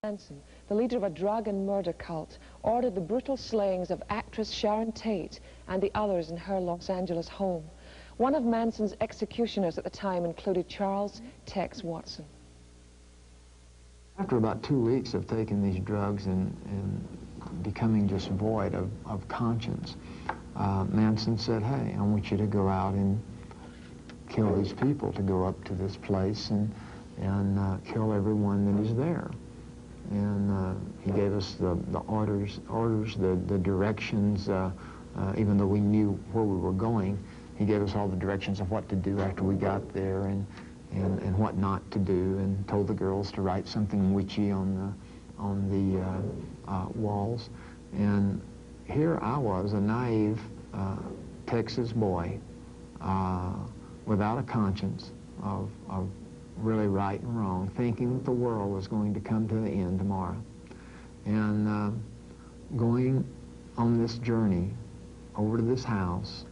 Manson, the leader of a drug and murder cult, ordered the brutal slayings of actress Sharon Tate and the others in her Los Angeles home. One of Manson's executioners at the time included Charles Tex Watson. After about 2 weeks of taking these drugs and becoming just void of conscience, Manson said, "Hey, I want you to go out and kill these people, to go up to this place and kill everyone that is there." And he gave us the orders, the directions, even though we knew where we were going. He gave us all the directions of what to do after we got there and what not to do, and told the girls to write something witchy on the walls. And here I was, a naive Texas boy, without a conscience of really right and wrong, thinking that the world was going to come to the end tomorrow. And going on this journey over to this house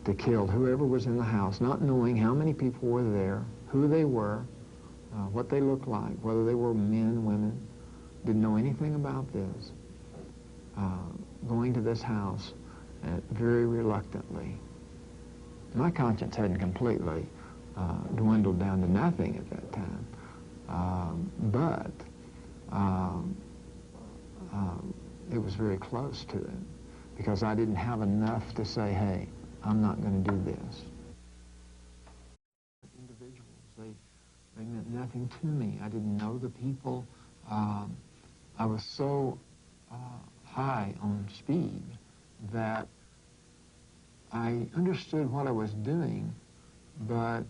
to kill whoever was in the house, not knowing how many people were there, who they were, what they looked like, whether they were men, women, didn't know anything about this. Going to this house very reluctantly. My conscience hadn't completely dwindled down to nothing at that time, but it was very close to it, because I didn't have enough to say, "Hey, I'm not going to do this." Individuals, they meant nothing to me. I didn't know the people. I was so high on speed that I understood what I was doing, but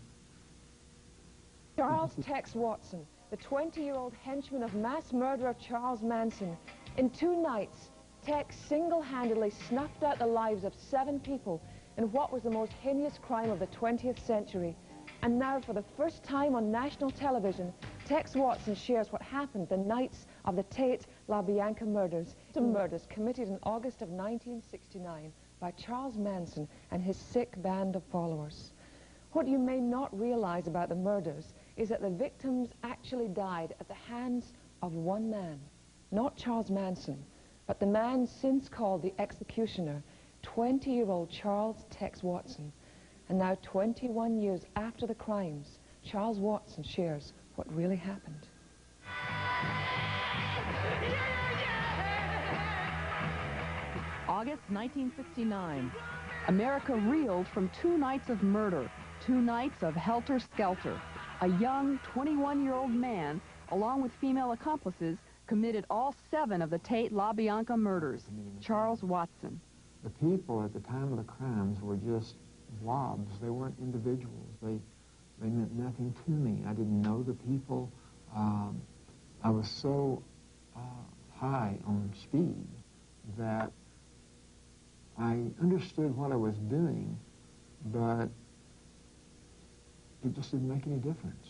Charles Tex Watson, the 20-year-old henchman of mass murderer Charles Manson. In 2 nights, Tex single-handedly snuffed out the lives of 7 people in what was the most heinous crime of the 20th century. And now, for the first time on national television, Tex Watson shares what happened the nights of the Tate LaBianca murders. The murders committed in August of 1969 by Charles Manson and his sick band of followers. What you may not realize about the murders is that the victims actually died at the hands of one man, not Charles Manson, but the man since called the executioner, 20-year-old Charles Tex Watson. And now, 21 years after the crimes, Charles Watson shares what really happened. August 1969. America reeled from 2 nights of murder, 2 nights of helter-skelter. A young 21-year-old man, along with female accomplices, committed all 7 of the Tate LaBianca murders. Charles Watson. the people at the time of the crimes were just blobs. They weren't individuals. They meant nothing to me. I didn't know the people. I was so high on speed that I understood what I was doing, but it just didn't make any difference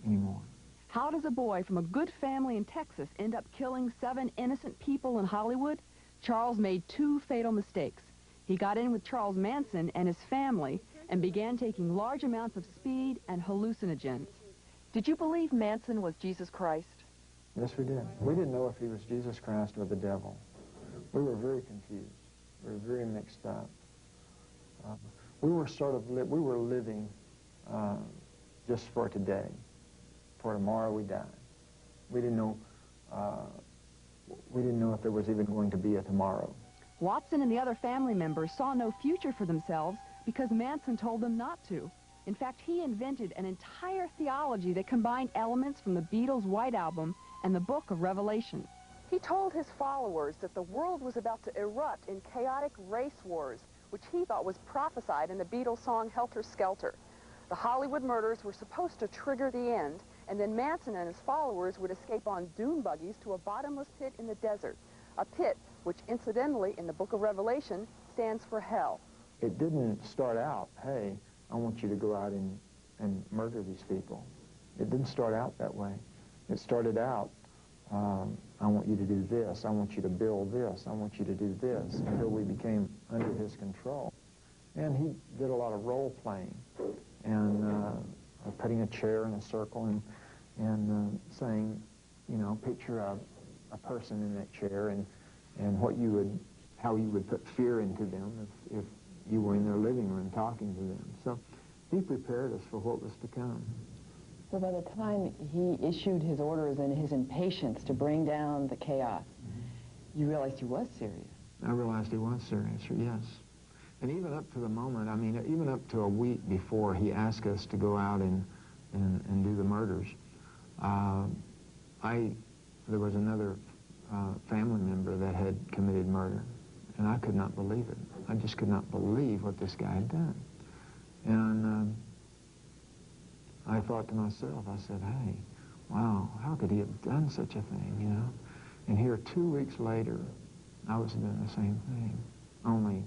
anymore. How does a boy from a good family in Texas end up killing 7 innocent people in Hollywood? Charles made 2 fatal mistakes. He got in with Charles Manson and his family and began taking large amounts of speed and hallucinogens. Did you believe Manson was Jesus Christ? Yes, we did. We didn't know if he was Jesus Christ or the devil. We were very confused. We were very mixed up. We were living just for today. For tomorrow we died. We didn't know if there was even going to be a tomorrow. Watson and the other family members saw no future for themselves because Manson told them not to. In fact, he invented an entire theology that combined elements from the Beatles' White Album and the Book of Revelation. He told his followers that the world was about to erupt in chaotic race wars, which he thought was prophesied in the Beatles' song Helter Skelter. The Hollywood murders were supposed to trigger the end, and then Manson and his followers would escape on dune buggies to a bottomless pit in the desert, a pit which, incidentally, in the Book of Revelation, stands for hell. It didn't start out, hey, I want you to go out and murder these people. It didn't start out that way. It started out, I want you to do this, I want you to build this, I want you to do this, until we became under his control. And he did a lot of role-playing, and putting a chair in a circle and saying, you know, picture a person in that chair and how you would put fear into them if you were in their living room talking to them. So he prepared us for what was to come. So by the time he issued his orders and his impatience to bring down the chaos, you realized he was serious. I realized he was serious, yes. And even up to the moment, I mean, even up to a week before he asked us to go out and do the murders, there was another family member that had committed murder, and I could not believe it. I just could not believe what this guy had done. And I thought to myself, I said, hey, wow, how could he have done such a thing, you know? And here 2 weeks later, I was doing the same thing, only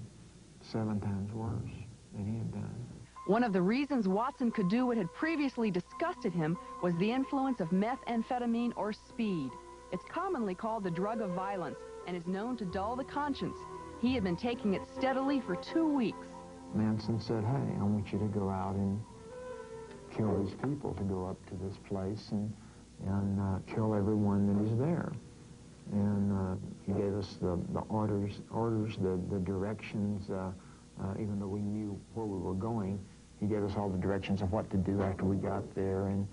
7 times worse than he had done. One of the reasons Watson could do what had previously disgusted him was the influence of methamphetamine or speed. It's commonly called the drug of violence and is known to dull the conscience. He had been taking it steadily for 2 weeks. Manson said, hey, I want you to go out and kill these people, to go up to this place and kill everyone that is there. And he gave us the orders, the directions, even though we knew where we were going. He gave us all the directions of what to do after we got there and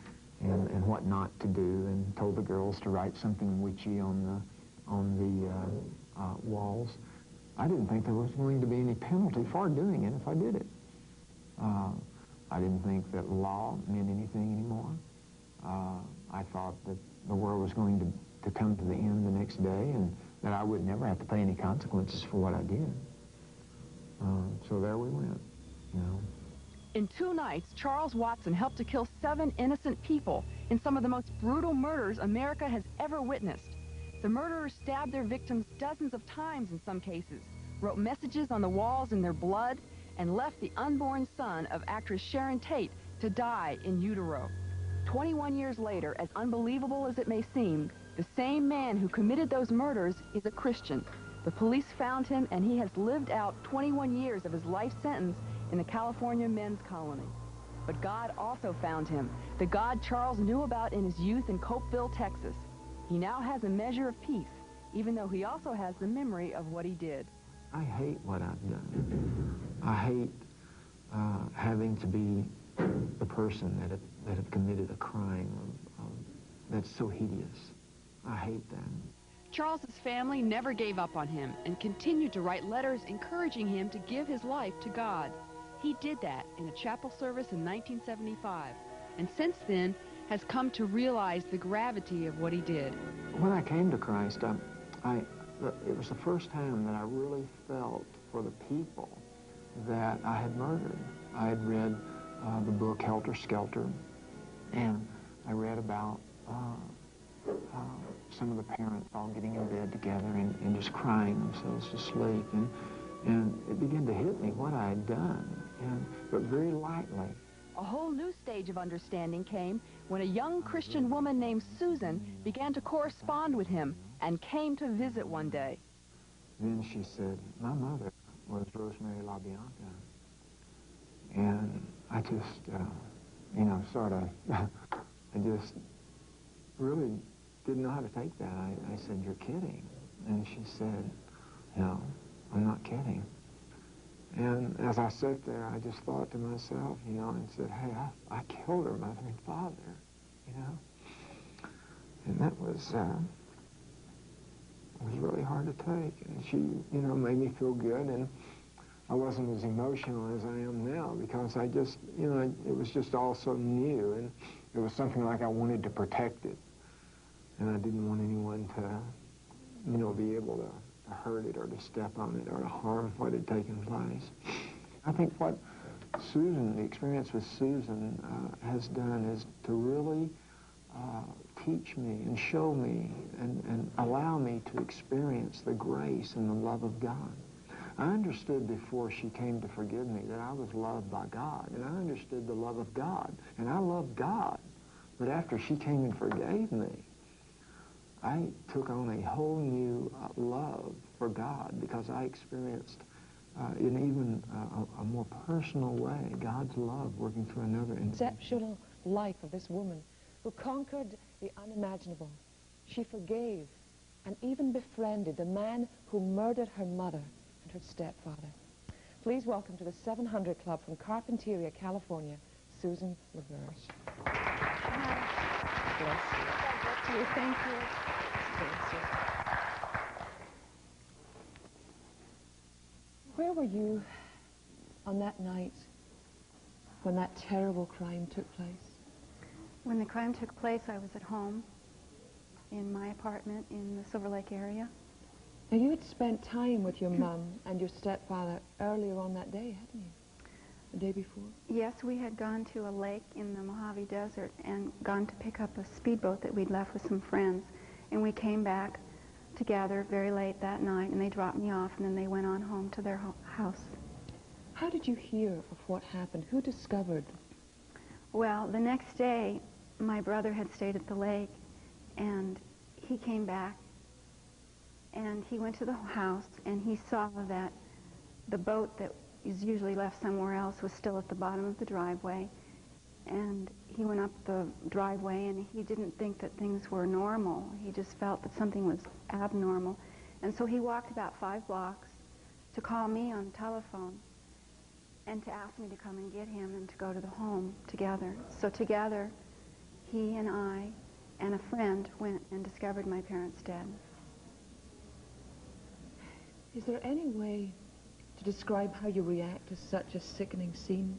what not to do, and told the girls to write something witchy on the walls. I didn't think there was going to be any penalty for doing it if I did it. I didn't think that law meant anything anymore. I thought that the world was going to come to the end the next day and that I would never have to pay any consequences for what I did. So there we went, you know. In 2 nights, Charles Watson helped to kill 7 innocent people in some of the most brutal murders America has ever witnessed. The murderers stabbed their victims dozens of times in some cases, wrote messages on the walls in their blood, and left the unborn son of actress Sharon Tate to die in utero. 21 years later, as unbelievable as it may seem, the same man who committed those murders is a Christian. The police found him, and he has lived out 21 years of his life sentence in the California men's colony. But God also found him, the God Charles knew about in his youth in Copeville, Texas. He now has a measure of peace, even though he also has the memory of what he did. I hate what I've done. I hate having to be the person that have committed a crime that's so hideous. I hate that. Charles's family never gave up on him and continued to write letters encouraging him to give his life to God. He did that in a chapel service in 1975, and since then has come to realize the gravity of what he did. When I came to Christ, it was the first time that I really felt for the people that I had murdered. I had read the book Helter Skelter, and I read about some of the parents all getting in bed together and just crying themselves to sleep. And it began to hit me what I had done, but very lightly. A whole new stage of understanding came when a young Christian woman named Susan began to correspond with him and came to visit one day. Then she said, my mother was Rosemary LaBianca. And I just, you know, sort of, I just really didn't know how to take that. I said, you're kidding. And she said, no, I'm not kidding. And as I sat there, I just thought to myself, you know, and said, hey, I killed her mother and father, you know. And that was really hard to take. And she, you know, made me feel good. And I wasn't as emotional as I am now because I just, you know, it was just all so new. And it was something like I wanted to protect it. And I didn't want anyone to, you know, be able to hurt it or to step on it or to harm what had taken place. I think what Susan, the experience with Susan has done is to really teach me and show me and allow me to experience the grace and the love of God. I understood before she came to forgive me that I was loved by God, and I understood the love of God, and I loved God. But after she came and forgave me, I took on a whole new love for God because I experienced in even a more personal way God's love working through another. Exceptional life of this woman who conquered the unimaginable. She forgave and even befriended the man who murdered her mother and her stepfather. Please welcome to the 700 Club from Carpinteria, California, Susan LaVerge. Bless you. Thank you. Bless you. Where were you on that night when that terrible crime took place? When the crime took place, I was at home in my apartment in the Silver Lake area. Now, you had spent time with your mum and your stepfather earlier on that day, hadn't you? The day before? Yes, we had gone to a lake in the Mojave Desert and gone to pick up a speedboat that we'd left with some friends. And we came back together very late that night, and they dropped me off, and then they went on home to their house. How did you hear of what happened? Who discovered? Well, the next day, my brother had stayed at the lake, and he came back, and he went to the house, and he saw that the boat that is usually left somewhere else was still at the bottom of the driveway. And he went up the driveway, and he didn't think that things were normal. He just felt that something was abnormal. And so he walked about 5 blocks to call me on the telephone and to ask me to come and get him and to go to the home together. So together, he and I and a friend went and discovered my parents dead. Is there any way to describe how you react to such a sickening scene?